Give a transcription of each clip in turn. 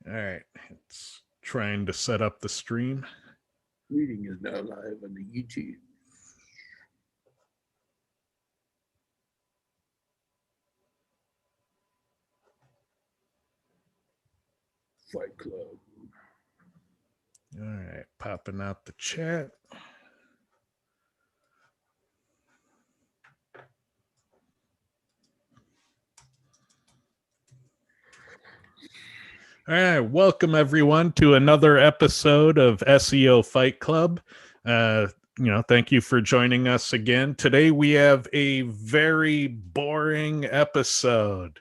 All right, it's trying to set up the stream. Meeting is now live on the YouTube. Fight Club. All right, popping out the chat. All right, welcome everyone to another episode of SEO Fight Club. Thank you for joining us again. Today we have a very boring episode.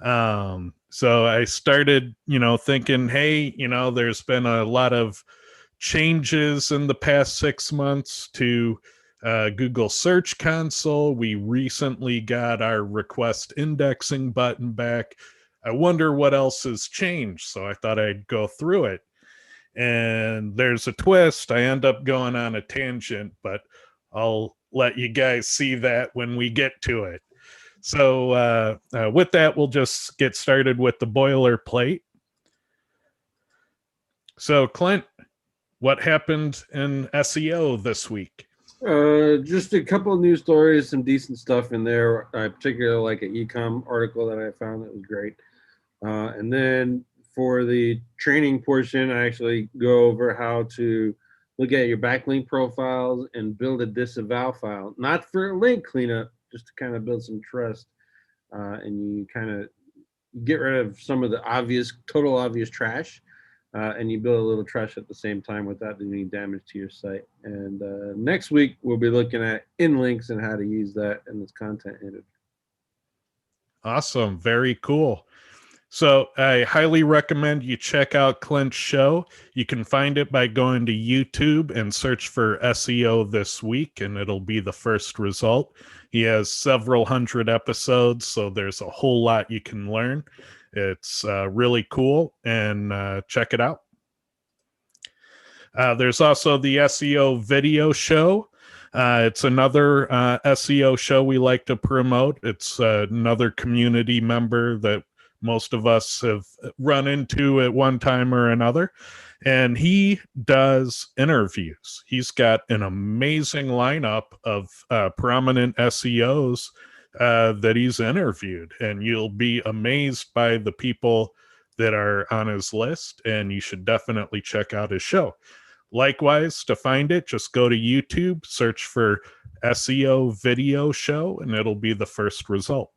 So I started, thinking, hey, there's been a lot of changes in the past 6 months to Google Search Console. We recently got our request indexing button back. I wonder what else has changed. So I thought I'd go through it. And there's a twist. I end up going on a tangent, but I'll let you guys see that when we get to it. So with that, we'll just get started with the boilerplate. So Clint, what happened in SEO this week? Just a couple of news stories, some decent stuff in there. I particularly like an ecom article that I found that was great. And then for the training portion, I actually go over how to look at your backlink profiles and build a disavow file, not for link cleanup, just to kind of build some trust. And you kind of get rid of some of the total obvious trash. And you build a little trust at the same time without doing any damage to your site. And next week, we'll be looking at inlinks and how to use that in this content editor. Awesome. Very cool. So I highly recommend you check out Clint's show. You can find it by going to YouTube and search for SEO This Week, and it'll be the first result. He has several hundred episodes, so there's a whole lot you can learn. It's really cool, and check it out. There's also the SEO video show. It's another SEO show we like to promote. It's another community member that most of us have run into at one time or another. And he does interviews. He's got an amazing lineup of prominent SEOs that he's interviewed. And you'll be amazed by the people that are on his list. And you should definitely check out his show. Likewise, to find it, just go to YouTube, search for SEO video show, and it'll be the first result.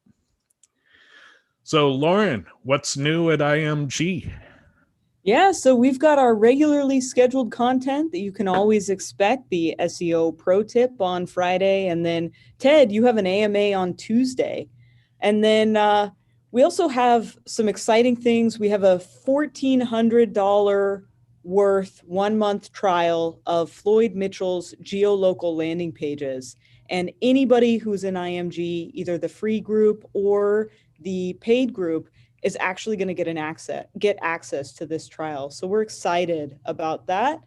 So, Lauren, what's new at IMG? Yeah, so we've got our regularly scheduled content that you can always expect, the SEO pro tip on Friday. And then, Ted, you have an AMA on Tuesday. And then we also have some exciting things. We have a $1,400 worth 1-month trial of Floyd Mitchell's geolocal landing pages. And anybody who's in IMG, either the free group or the paid group, is actually going to get access to this trial. So we're excited about that.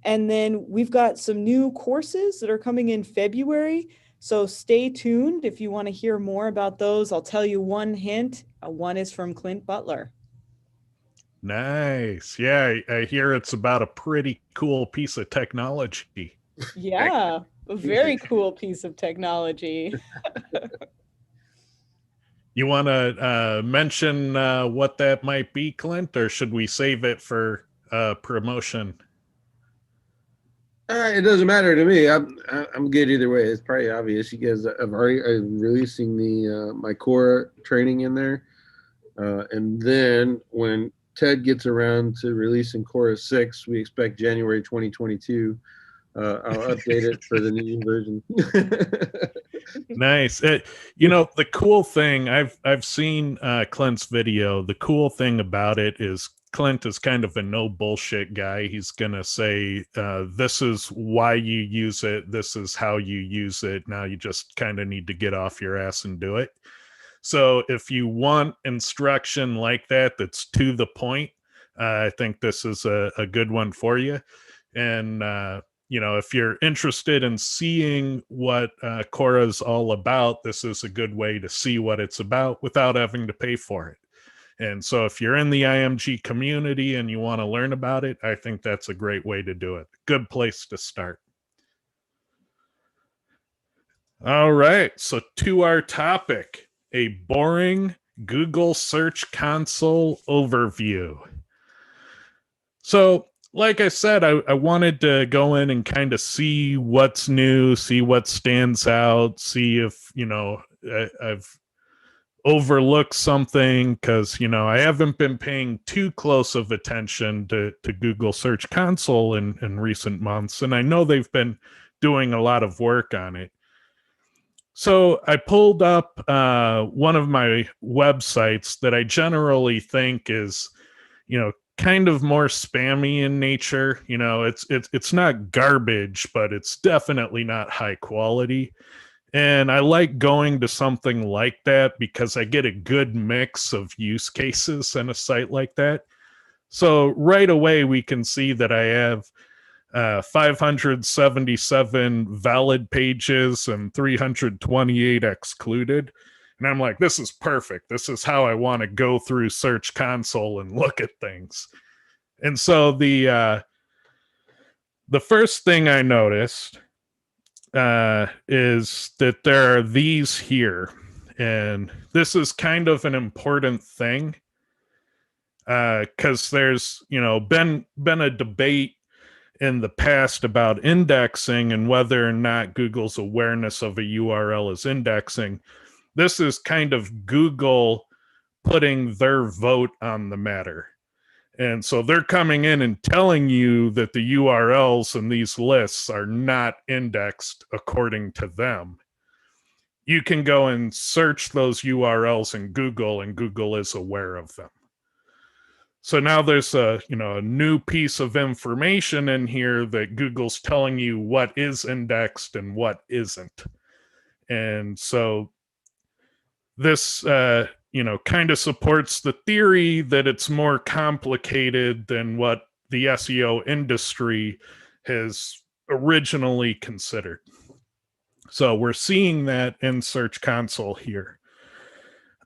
And then we've got some new courses that are coming in February. So stay tuned if you want to hear more about those. I'll tell you one hint. One is from Clint Butler. Nice. Yeah, I hear it's about a pretty cool piece of technology. Yeah, a very cool piece of technology. You want to mention what that might be, Clint, or should we save it for promotion? It doesn't matter to me. I'm good either way. It's probably obvious. You guys have already releasing the my core training in there, and then when Ted gets around to releasing Core 6, we expect January 2022. I'll update it for the new version. Nice. The cool thing, I've seen Clint's video. The cool thing about it is Clint is kind of a no bullshit guy. He's going to say, this is why you use it. This is how you use it. Now you just kind of need to get off your ass and do it. So if you want instruction like that, that's to the point, I think this is a good one for you. And, if you're interested in seeing what Quora is all about, this is a good way to see what it's about without having to pay for it. And so if you're in the IMG community and you want to learn about it, I think that's a great way to do it. Good place to start. All right, so to our topic, a boring Google Search Console overview. So, like I said, I wanted to go in and kind of see what's new, see what stands out, see if, I've overlooked something, because, I haven't been paying too close of attention to Google Search Console in recent months, and I know they've been doing a lot of work on it. So I pulled up one of my websites that I generally think is, kind of more spammy in nature. It's not garbage, but it's definitely not high quality. And I like going to something like that because I get a good mix of use cases in a site like that. So right away, we can see that I have 577 valid pages and 328 excluded. And I'm like, this is perfect. This is how I want to go through Search Console and look at things. And so the first thing I noticed is that there are these here. And this is kind of an important thing because there's, been a debate in the past about indexing and whether or not Google's awareness of a URL is indexing. This is kind of Google putting their vote on the matter. And so they're coming in and telling you that the URLs in these lists are not indexed according to them. You can go and search those URLs in Google, and Google is aware of them. So now there's a new piece of information in here that Google's telling you what is indexed and what isn't. And so this, kind of supports the theory that it's more complicated than what the SEO industry has originally considered. So we're seeing that in Search Console here.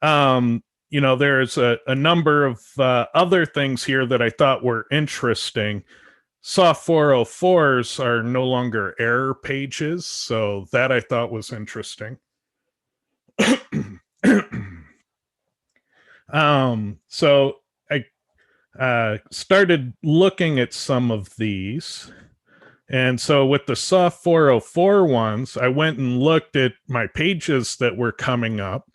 There's a number of other things here that I thought were interesting. Soft 404s are no longer error pages, so that I thought was interesting. So I started looking at some of these. And so with the soft 404 ones, I went and looked at my pages that were coming up.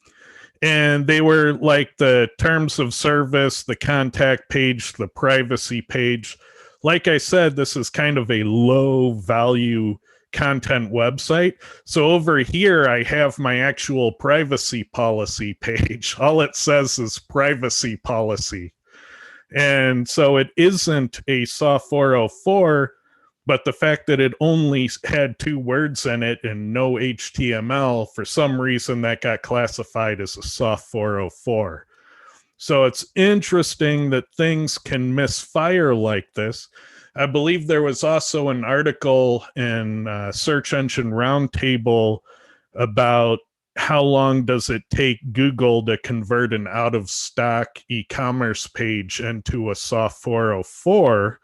And they were like the terms of service, the contact page, the privacy page. Like I said, this is kind of a low value content website. So over here, I have my actual privacy policy page. All it says is privacy policy. And so it isn't a soft 404, but the fact that it only had 2 words in it and no HTML, for some reason that got classified as a soft 404. So it's interesting that things can misfire like this. I believe there was also an article in Search Engine Roundtable about how long does it take Google to convert an out-of-stock e-commerce page into a soft 404.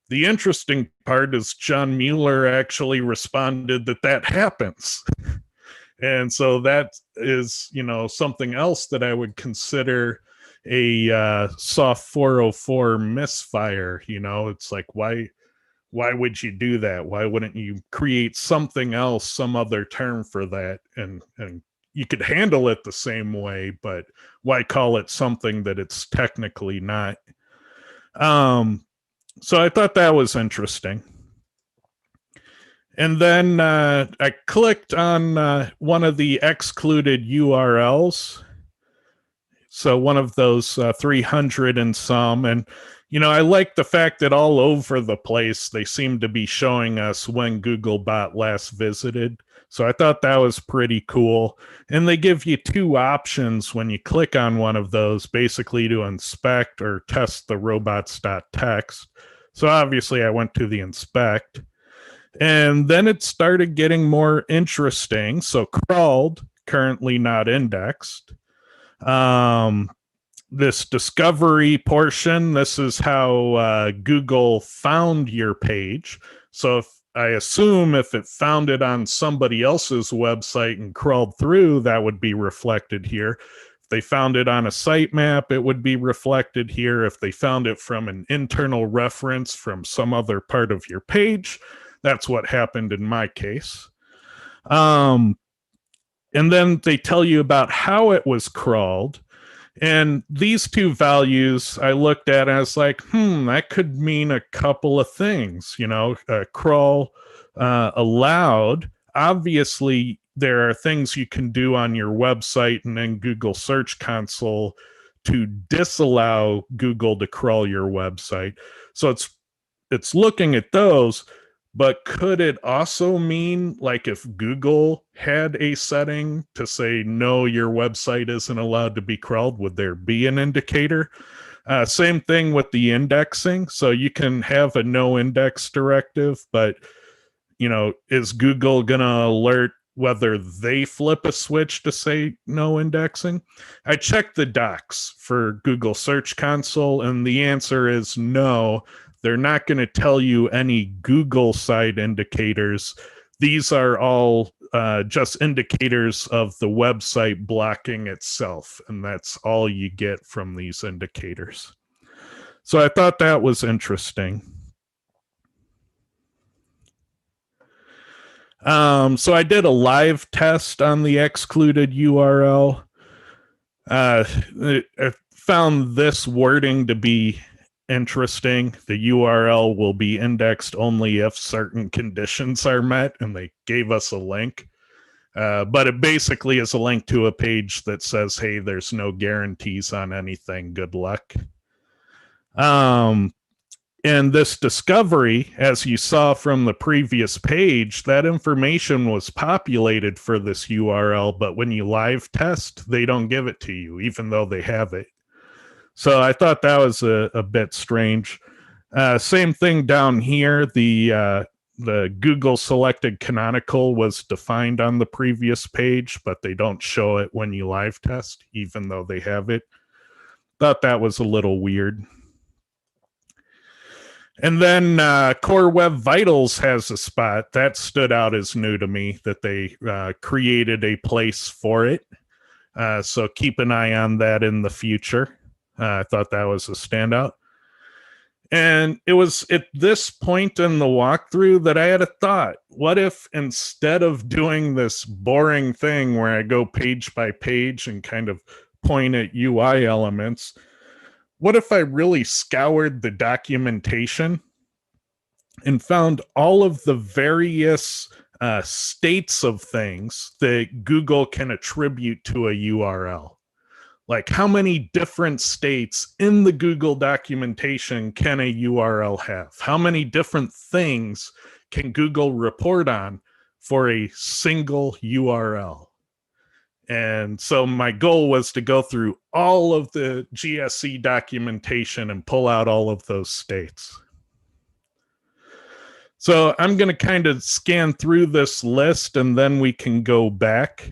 The interesting part is John Mueller actually responded that happens. And so that is, something else that I would consider a soft 404 misfire. It's like, why would you do that? Why wouldn't you create something else, some other term for that? And you could handle it the same way, but why call it something that it's technically not? So I thought that was interesting. And then I clicked on one of the excluded URLs. So one of those 300 and some. And, I like the fact that all over the place, they seem to be showing us when Googlebot last visited. So I thought that was pretty cool. And they give you 2 options when you click on one of those, basically to inspect or test the robots.txt. So obviously I went to the inspect. And then it started getting more interesting. So crawled, currently not indexed. this discovery portion, this is how Google found your page. So if I assume if it found it on somebody else's website and crawled through, that would be reflected here. If they found it on a sitemap, it would be reflected here. If they found it from an internal reference from some other part of your page, that's what happened in my case. And then they tell you about how it was crawled. And these two values I looked at and I was like, that could mean a couple of things. Crawl allowed. Obviously, there are things you can do on your website and then Google Search Console to disallow Google to crawl your website. So it's looking at those. But could it also mean, like, if Google had a setting to say, no, your website isn't allowed to be crawled, would there be an indicator? Same thing with the indexing. So you can have a no index directive, but, is Google going to alert whether they flip a switch to say no indexing? I checked the docs for Google Search Console, and the answer is no. They're not going to tell you any Google side indicators. These are all just indicators of the website blocking itself, and that's all you get from these indicators. So I thought that was interesting. So I did a live test on the excluded URL. I found this wording to be interesting. The URL will be indexed only if certain conditions are met, and they gave us a link. But it basically is a link to a page that says, hey, there's no guarantees on anything. Good luck. And this discovery, as you saw from the previous page, that information was populated for this URL, but when you live test, they don't give it to you, even though they have it. So I thought that was a bit strange. Same thing down here. The Google selected canonical was defined on the previous page, but they don't show it when you live test, even though they have it. Thought that was a little weird. And then Core Web Vitals has a spot that stood out as new to me, that they created a place for it. So keep an eye on that in the future. I thought that was a standout. And it was at this point in the walkthrough that I had a thought. What if instead of doing this boring thing where I go page by page and kind of point at UI elements, what if I really scoured the documentation and found all of the various states of things that Google can attribute to a URL? Like, how many different states in the Google documentation can a URL have? How many different things can Google report on for a single URL? And so my goal was to go through all of the GSC documentation and pull out all of those states. So I'm going to kind of scan through this list and then we can go back.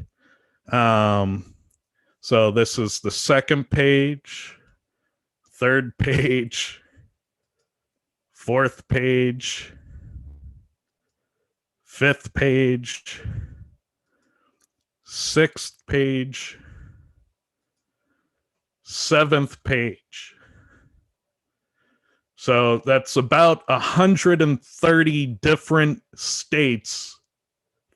So this is the second page, third page, fourth page, fifth page, sixth page, seventh page. So that's about 130 different states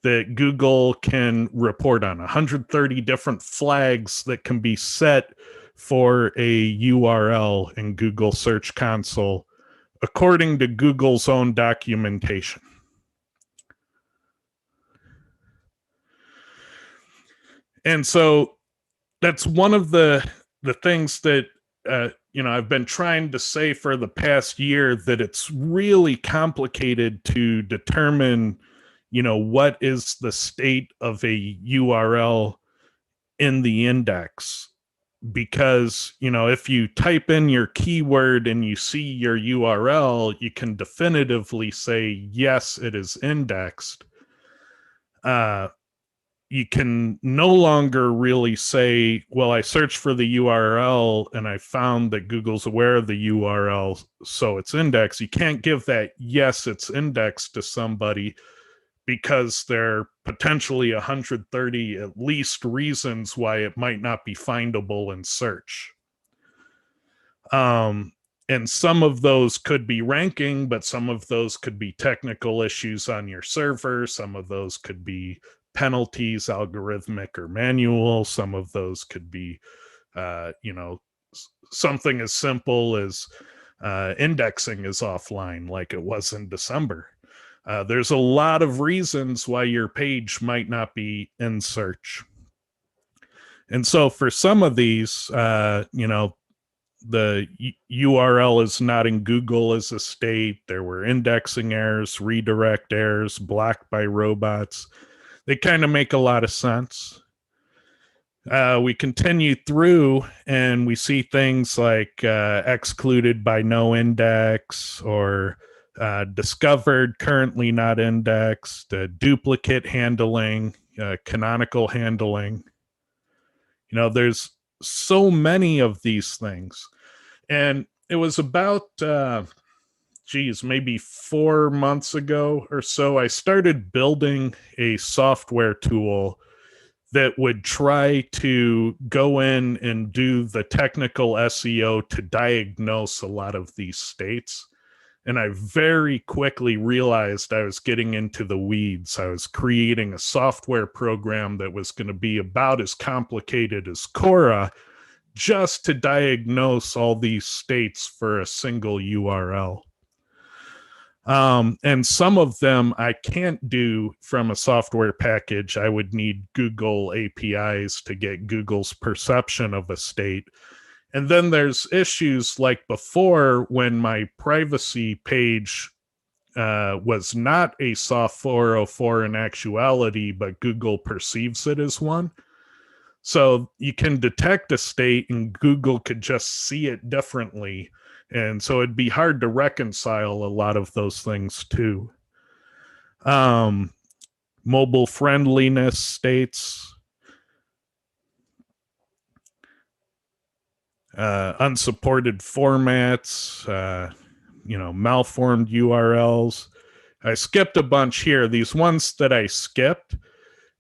that Google can report on, 130 different flags that can be set for a URL in Google Search Console, according to Google's own documentation. And so that's one of the things that I've been trying to say for the past year, that it's really complicated to determine, what is the state of a URL in the index. Because, if you type in your keyword and you see your URL, you can definitively say, yes, it is indexed. you can no longer really say, well, I searched for the URL and I found that Google's aware of the URL, so it's indexed. You can't give that, yes, it's indexed to somebody, because there are potentially 130 at least reasons why it might not be findable in search. And some of those could be ranking, but some of those could be technical issues on your server. Some of those could be penalties, algorithmic or manual. Some of those could be, something as simple as indexing is offline, like it was in December. There's a lot of reasons why your page might not be in search. And so for some of these, the URL is not in Google as a state. There were indexing errors, redirect errors, blocked by robots. They kind of make a lot of sense. We continue through and we see things like excluded by no index, or discovered, currently not indexed, duplicate handling, canonical handling. There's so many of these things. And it was about, maybe 4 months ago or so, I started building a software tool that would try to go in and do the technical SEO to diagnose a lot of these states. And I very quickly realized I was getting into the weeds. I was creating a software program that was going to be about as complicated as Cora, just to diagnose all these states for a single URL. And some of them I can't do from a software package. I would need Google APIs to get Google's perception of a state. And then there's issues like before, when my privacy page was not a soft 404 in actuality, but Google perceives it as one. So you can detect a state and Google could just see it differently. And so it'd be hard to reconcile a lot of those things too. Mobile friendliness states, unsupported formats, malformed URLs. I skipped a bunch here. These ones that I skipped,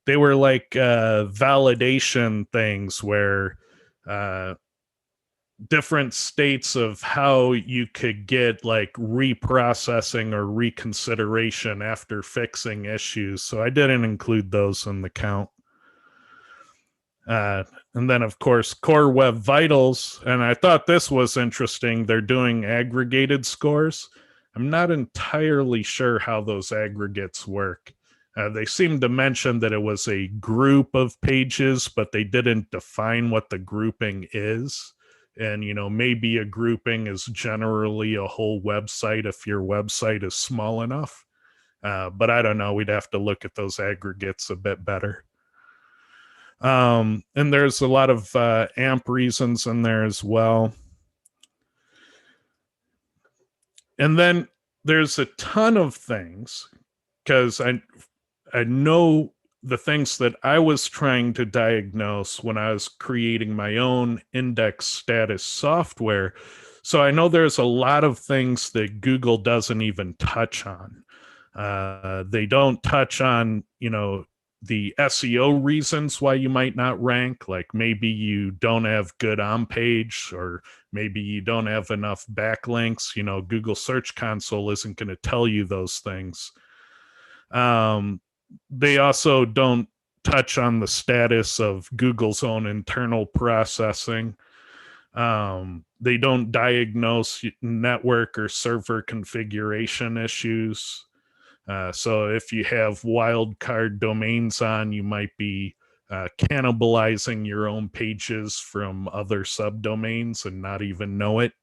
they were like validation things where different states of how you could get like reprocessing or reconsideration after fixing issues. So I didn't include those in the count. And then, of course, Core Web Vitals. And I thought this was interesting. They're doing aggregated scores. I'm not entirely sure how those aggregates work. They seem to mention that it was a group of pages, but they didn't define what the grouping is. And, maybe a grouping is generally a whole website if your website is small enough. But I don't know. We'd have to look at those aggregates a bit better. And there's a lot of AMP reasons in there as well. And then there's a ton of things, because I know the things that I was trying to diagnose when I was creating my own index status software. So I know there's a lot of things that Google doesn't even touch on. They don't touch on, the SEO reasons why you might not rank, like maybe you don't have good on page, or maybe you don't have enough backlinks. Google Search Console isn't going to tell you those things. They also don't touch on the status of Google's own internal processing. They don't diagnose network or server configuration issues. So if you have wildcard domains on, you might be cannibalizing your own pages from other subdomains and not even know it.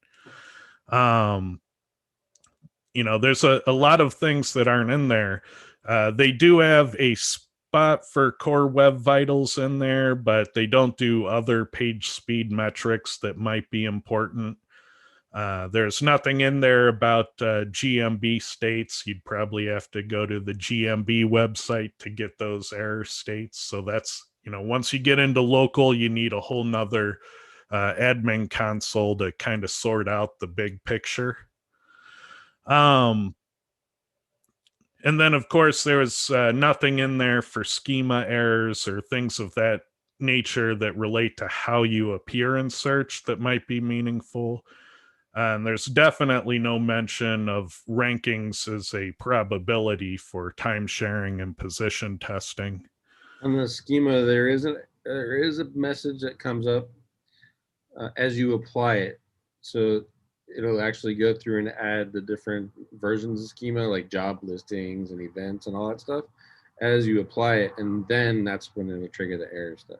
There's a lot of things that aren't in there. They do have a spot for Core Web Vitals in there, but they don't do other page speed metrics that might be important. There's nothing in there about GMB states. You'd probably have to go to the GMB website to get those error states. So that's, once you get into local, you need a whole nother admin console to kind of sort out the big picture. And then, of course, there was nothing in there for schema errors or things of that nature that relate to how you appear in search that might be meaningful. And there's definitely no mention of rankings as a probability for time sharing and position testing. On the schema, there is a message that comes up as you apply it. So it'll actually go through and add the different versions of schema, like job listings and events and all that stuff, as you apply it. And then that's when it'll trigger the error stuff.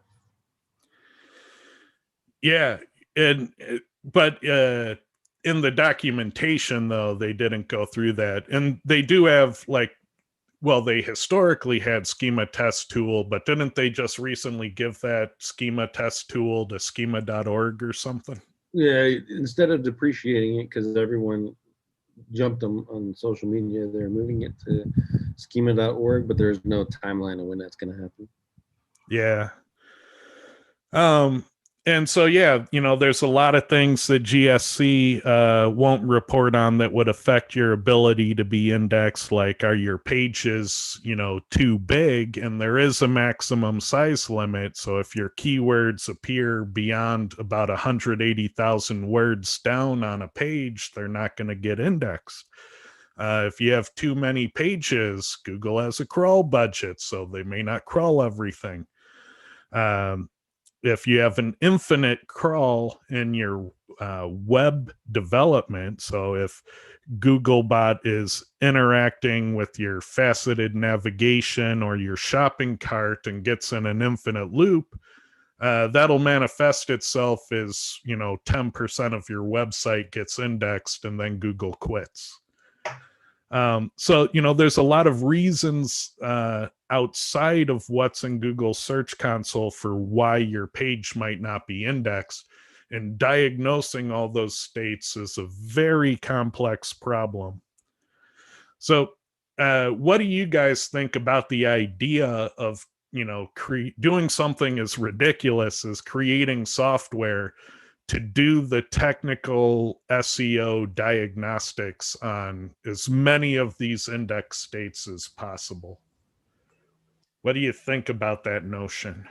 Yeah. But in the documentation, though, they didn't go through that. And they do have, they historically had schema test tool, but didn't they just recently give that schema test tool to schema.org or something? Yeah, instead of depreciating it, because everyone jumped on social media, they're moving it to schema.org, but there's no timeline of when that's going to happen. Yeah. And so, there's a lot of things that GSC won't report on that would affect your ability to be indexed, like are your pages, too big? And there is a maximum size limit. So if your keywords appear beyond about 180,000 words down on a page, they're not going to get indexed. If you have too many pages, Google has a crawl budget, so they may not crawl everything. If you have an infinite crawl in your web development, so if Googlebot is interacting with your faceted navigation or your shopping cart and gets in an infinite loop, that'll manifest itself as, 10% of your website gets indexed and then Google quits. So, there's a lot of reasons outside of what's in Google Search Console for why your page might not be indexed. And diagnosing all those states is a very complex problem. So, what do you guys think about the idea of, doing something as ridiculous as creating software to do the technical SEO diagnostics on as many of these index states as possible? What do you think about that notion?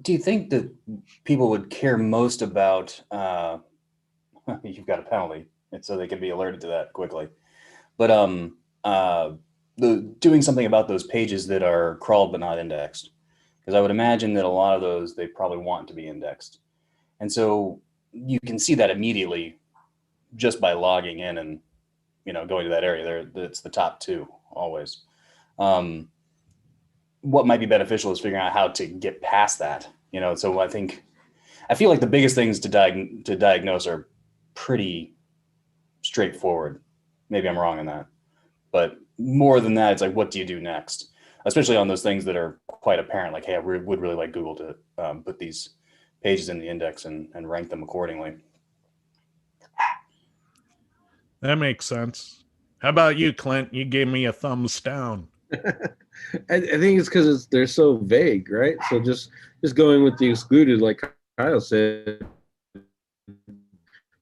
Do you think that people would care most about, you've got a penalty, and so they can be alerted to that quickly, but doing something about those pages that are crawled but not indexed? Because I would imagine that a lot of those, they probably want to be indexed. And so you can see that immediately just by logging in and, going to that area there. It's the top two always. What might be beneficial is figuring out how to get past that, so I feel like the biggest things to diagnose are pretty straightforward. Maybe I'm wrong on that, but more than that, it's like, what do you do next? Especially on those things that are quite apparent, like, hey, I would really like Google to put these pages in the index and rank them accordingly. That makes sense. How about you, Clint? You gave me a thumbs down. I think it's because they're so vague, right? So just going with the excluded, like Kyle said,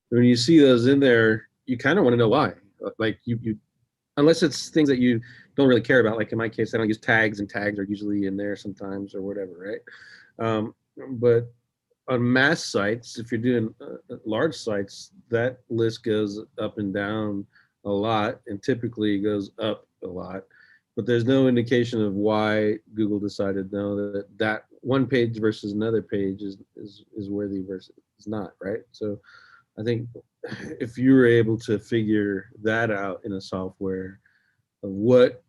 when you see those in there, you kind of want to know why. Like you, unless it's things that you don't really care about. Like in my case, I don't use tags, and tags are usually in there sometimes or whatever, right? But on mass sites, if you're doing large sites, that list goes up and down a lot, and typically goes up a lot. But there's no indication of why Google decided that one page versus another page is worthy versus not, right? So I think if you were able to figure that out in a software of what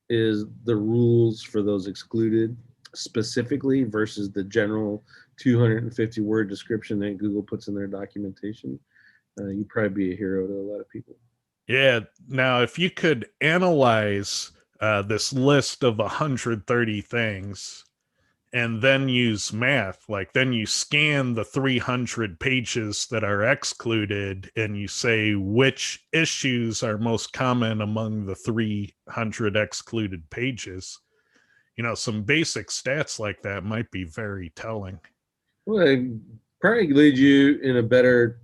is the rules for those excluded specifically versus the general 250 word description that Google puts in their documentation, you'd probably be a hero to a lot of people. Yeah. Now, if you could analyze this list of 130 things and then use math. Like then you scan the 300 pages that are excluded and you say which issues are most common among the 300 excluded pages. Some basic stats like that might be very telling. Well, it probably leads you in a better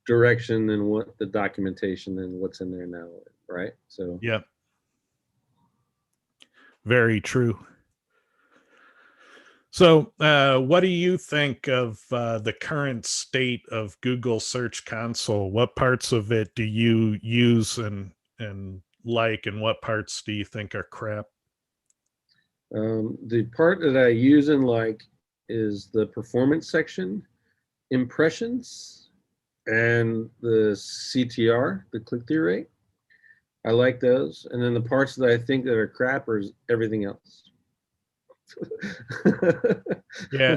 direction than what the documentation and what's in there now, right? So Yep. Very true. So, what do you think of the current state of Google Search Console? What parts of it do you use and like, and what parts do you think are crap? the part that I use and like is the performance section, impressions, and the CTR, the click-through rate. I like those. And then the parts that I think that are crap is everything else. Yeah,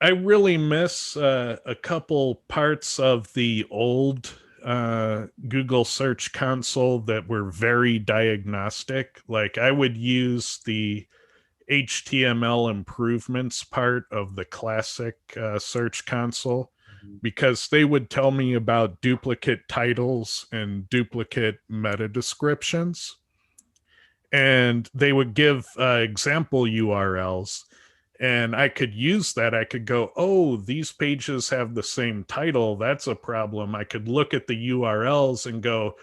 I really miss a couple parts of the old Google Search Console that were very diagnostic. Like I would use the HTML improvements part of the classic Search Console because they would tell me about duplicate titles and duplicate meta descriptions. And they would give example URLs, and I could use that. I could go, oh, these pages have the same title. That's a problem. I could look at the URLs and go,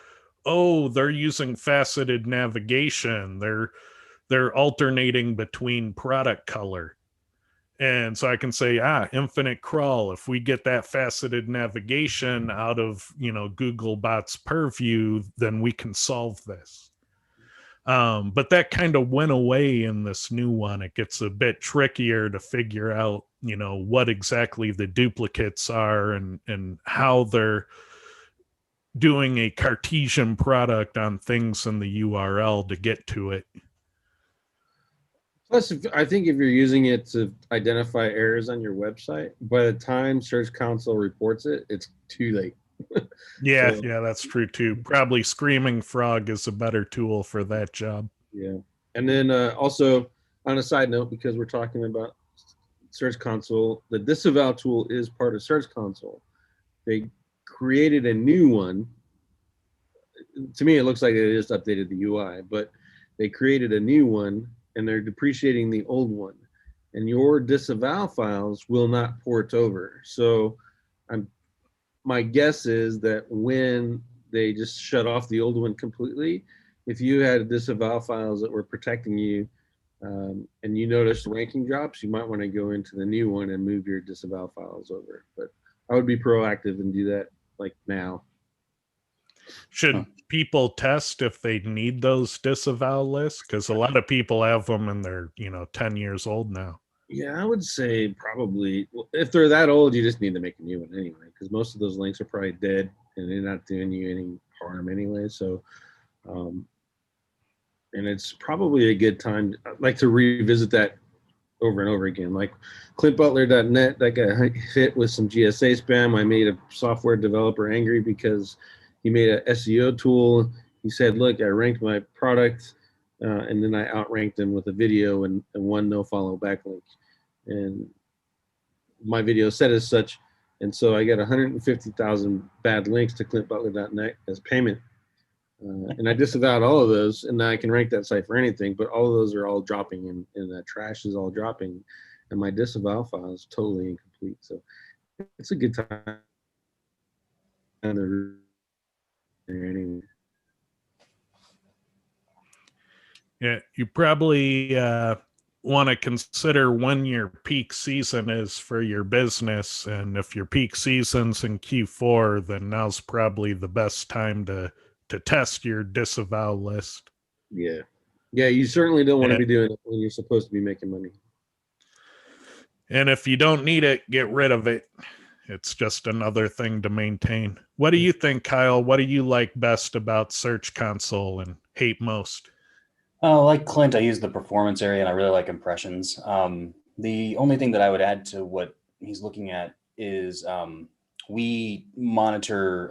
oh, they're using faceted navigation. They're alternating between product color. And so I can say, infinite crawl. If we get that faceted navigation out of, Googlebot's purview, then we can solve this. But that kind of went away in this new one. It gets a bit trickier to figure out, what exactly the duplicates are and how they're doing a Cartesian product on things in the URL to get to it. Plus, I think if you're using it to identify errors on your website, by the time Search Console reports it, it's too late. Yeah, So, yeah, that's true too. Probably Screaming Frog is a better tool for that job. yeah. And then also, on a side note, because we're talking about Search Console, the disavow tool is part of Search Console. They created a new one. To me, it looks like they just updated the UI, but they created a new one and they're depreciating the old one. And your disavow files will not port over. So my guess is that when they just shut off the old one completely, if you had disavow files that were protecting you and you noticed ranking drops, you might want to go into the new one and move your disavow files over. But I would be proactive and do that like now. Should people test if they need those disavow lists? Because a lot of people have them and they're 10 years old now. Yeah, I would say probably if they're that old, you just need to make a new one anyway, because most of those links are probably dead and they're not doing you any harm anyway. So, and it's probably a good time. I'd like to revisit that over and over again. Like clintbutler.net, that got hit with some GSA spam. I made a software developer angry because he made a SEO tool. He said, look, I ranked my product and then I outranked him with a video and one no follow backlink. And my video said as such. And so I got 150,000 bad links to clintbutler.net as payment. And I disavowed all of those, and now I can rank that site for anything, but all of those are all dropping, and that trash is all dropping, and my disavow file is totally incomplete. So it's a good time to anyway. Yeah, you probably want to consider when your peak season is for your business. And if your peak season's in Q4, then now's probably the best time to test your disavow list. Yeah. Yeah, you certainly don't want to be doing it when you're supposed to be making money. And if you don't need it, get rid of it. It's just another thing to maintain. What do you think, Kyle? What do you like best about Search Console and hate most? Like Clint, I use the performance area and I really like impressions. The only thing that I would add to what he's looking at is we monitor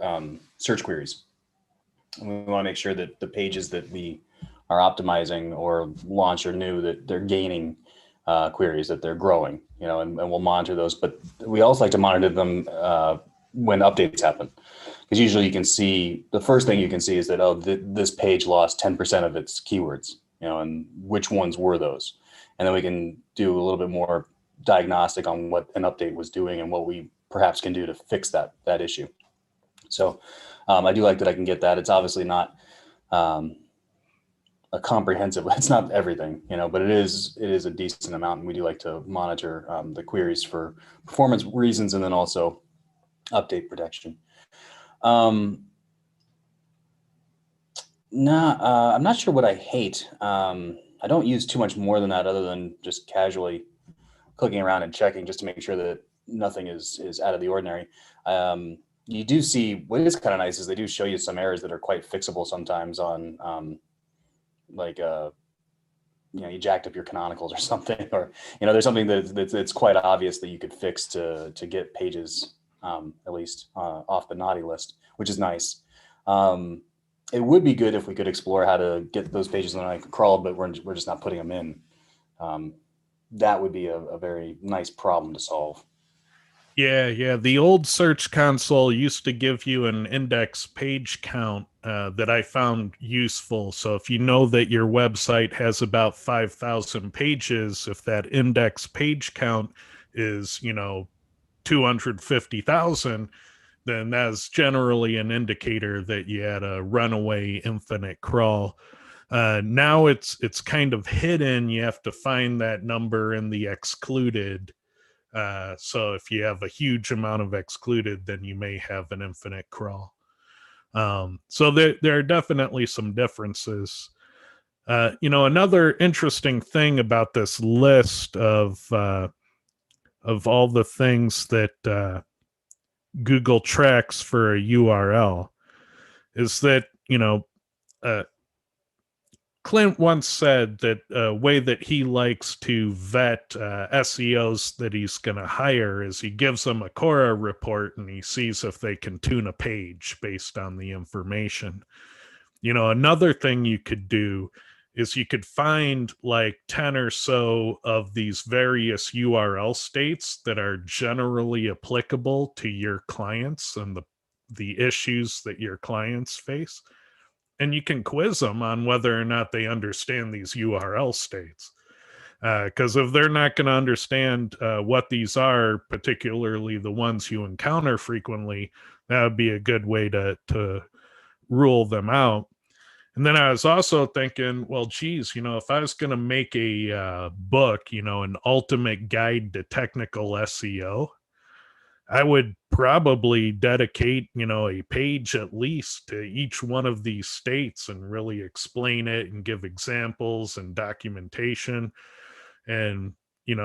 search queries. And we want to make sure that the pages that we are optimizing or launch or new, that they're gaining queries, that they're growing, and we'll monitor those. But we also like to monitor them when updates happen, because usually you can see, the first thing you can see is that, this page lost 10% of its keywords, and which ones were those. And then we can do a little bit more diagnostic on what an update was doing and what we perhaps can do to fix that issue. So I do like that I can get that. It's obviously not a comprehensive, it's not everything, but it is a decent amount. And we do like to monitor the queries for performance reasons, and then also update protection. I'm not sure what I hate. I don't use too much more than that, other than just casually clicking around and checking just to make sure that nothing is out of the ordinary. You do see, what is kind of nice is they do show you some errors that are quite fixable sometimes on you jacked up your canonicals or something, or there's something that's quite obvious that you could fix to get pages at least off the naughty list, which is nice. It would be good if we could explore how to get those pages on crawled, but we're just not putting them in. That would be a very nice problem to solve. Yeah. The old Search Console used to give you an index page count that I found useful. So if you know that your website has about 5,000 pages, if that index page count is, 250,000, then that's generally an indicator that you had a runaway infinite crawl. Now it's kind of hidden. You have to find that number in the excluded. So if you have a huge amount of excluded, then you may have an infinite crawl. So there are definitely some differences. Another interesting thing about this list of all the things that Google tracks for a URL is that, Clint once said that a way that he likes to vet SEOs that he's going to hire is he gives them a Cora report and he sees if they can tune a page based on the information. Another thing you could do is you could find like 10 or so of these various URL states that are generally applicable to your clients and the issues that your clients face. And you can quiz them on whether or not they understand these URL states. Because if they're not going to understand what these are, particularly the ones you encounter frequently, that would be a good way to rule them out. And then I was also thinking, well, geez, if I was going to make a book, an ultimate guide to technical SEO, I would probably dedicate, a page at least to each one of these states and really explain it and give examples and documentation. And,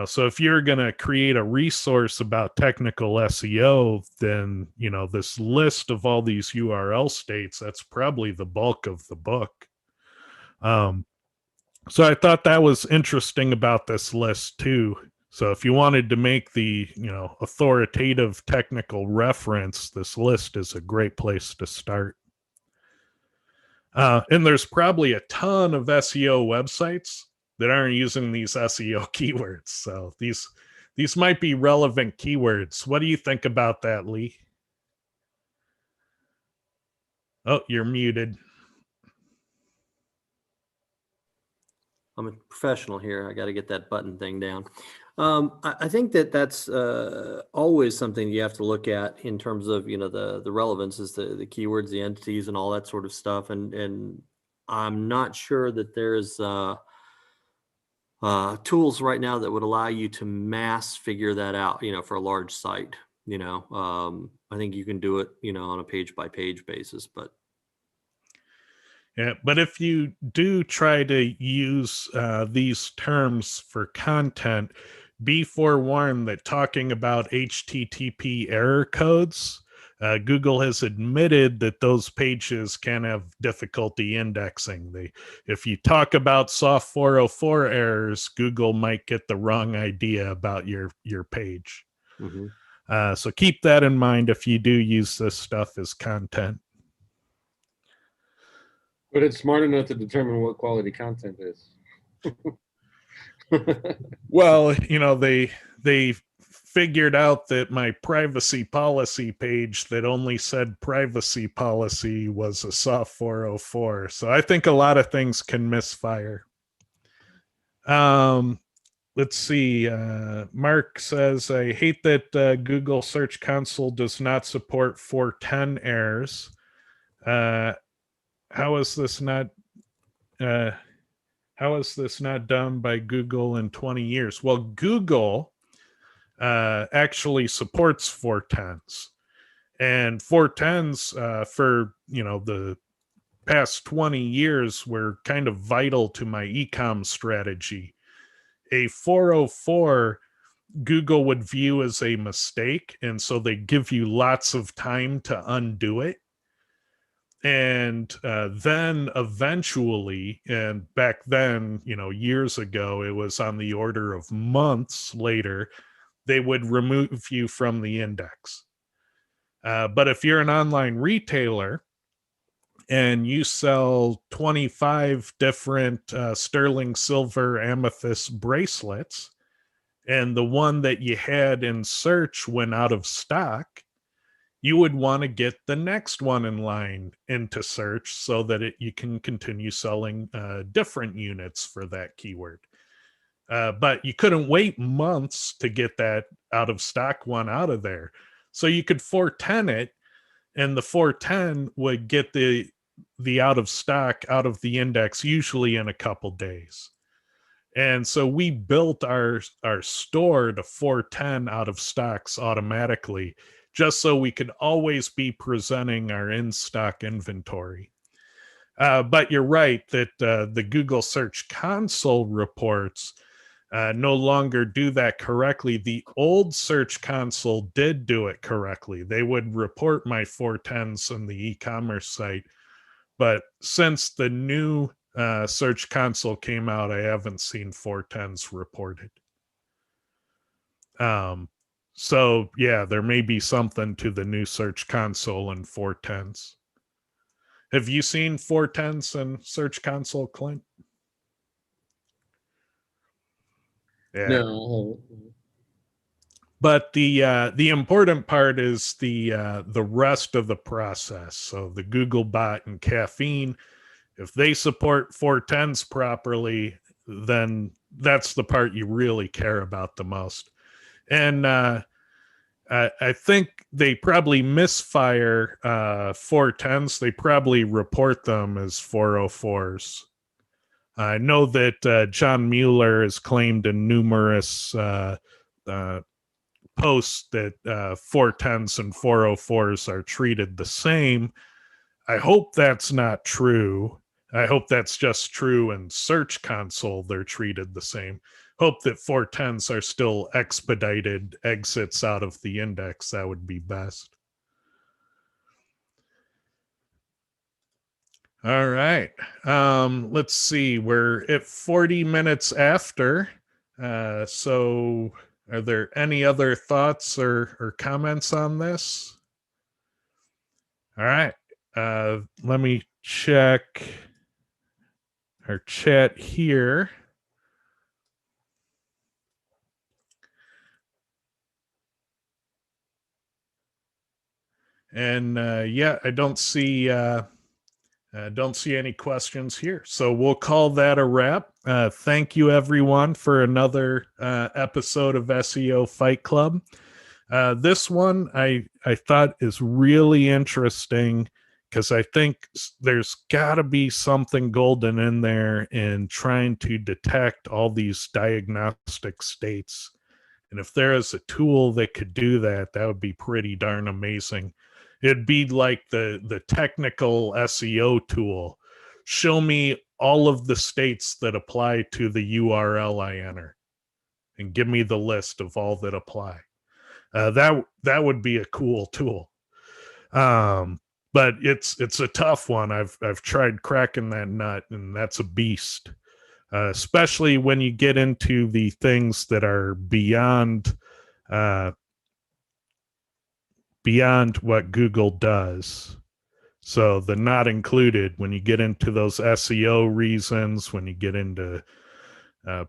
so if you're going to create a resource about technical SEO, then, this list of all these URL states, that's probably the bulk of the book. So I thought that was interesting about this list too. So if you wanted to make the, authoritative technical reference, this list is a great place to start. And there's probably a ton of SEO websites that aren't using these SEO keywords. So these might be relevant keywords. What do you think about that, Lee? Oh, you're muted. I'm a professional here. I got to get that button thing down. I think that's always something you have to look at in terms of, the relevance is the keywords, the entities, and all that sort of stuff. And I'm not sure that there's tools right now that would allow you to mass figure that out, for a large site. I think you can do it, on a page by page basis, but. Yeah, but if you do try to use these terms for content, be forewarned that talking about HTTP error codes, Google has admitted that those pages can have difficulty indexing. If you talk about soft 404 errors, Google might get the wrong idea about your page. Mm-hmm. So keep that in mind if you do use this stuff as content. But it's smart enough to determine what quality content is. Well, they figured out that my privacy policy page that only said privacy policy was a soft 404. So I think a lot of things can misfire. Let's see. Mark says, I hate that Google Search Console does not support 410 errors. How is this not done by Google in 20 years? Well, Google actually supports 410s, and 410s for the past 20 years were kind of vital to my ecom strategy. A 404 Google would view as a mistake, and so they give you lots of time to undo it. And then eventually, and back then, years ago, it was on the order of months later, they would remove you from the index. But if you're an online retailer and you sell 25 different sterling silver amethyst bracelets, and the one that you had in search went out of stock, you would want to get the next one in line into search so that you can continue selling different units for that keyword. But you couldn't wait months to get that out of stock one out of there. So you could 410 it, and the 410 would get the out of stock out of the index usually in a couple days. And so we built our store to 410 out of stocks automatically, just so we could always be presenting our in-stock inventory. But you're right that the Google Search Console reports no longer do that correctly. The old Search Console did do it correctly. They would report my 410s on the e-commerce site. But since the new Search Console came out, I haven't seen 410s reported. So yeah, there may be something to the new Search Console and 410s. Have you seen 410s in Search Console, Clint? Yeah. No. But the important part is the rest of the process. So the Google bot and Caffeine, if they support 410s properly, then that's the part you really care about the most. And I think they probably misfire 410s. They probably report them as 404s. I know that John Mueller has claimed in numerous posts that 410s and 404s are treated the same. I hope that's not true. I hope that's just true in Search Console. They're treated the same. Hope that 410s are still expedited exits out of the index. That would be best. All right. Let's see. We're at 40 minutes after. So are there any other thoughts or comments on this? All right. Let me check our chat here. And yeah, I don't see any questions here. So we'll call that a wrap. Thank you, everyone, for another episode of SEO Fight Club. This one I thought is really interesting because I think there's got to be something golden in there in trying to detect all these diagnostic states. And if there is a tool that could do that, that would be pretty darn amazing. It'd be like the technical SEO tool. Show me all of the states that apply to the URL I enter and give me the list of all that apply. That would be a cool tool. But it's a tough one. I've tried cracking that nut, and that's a beast. Especially when you get into the things that are beyond what Google does. So the not included, when you get into those SEO reasons, when you get into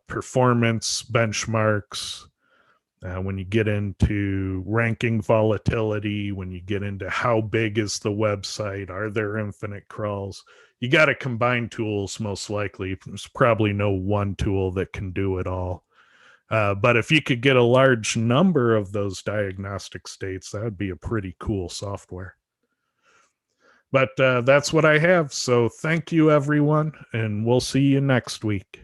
performance benchmarks, when you get into ranking volatility, when you get into how big is the website, are there infinite crawls, you got to combine tools most likely. There's probably no one tool that can do it all. But if you could get a large number of those diagnostic states, that would be a pretty cool software. But that's what I have. So thank you, everyone, and we'll see you next week.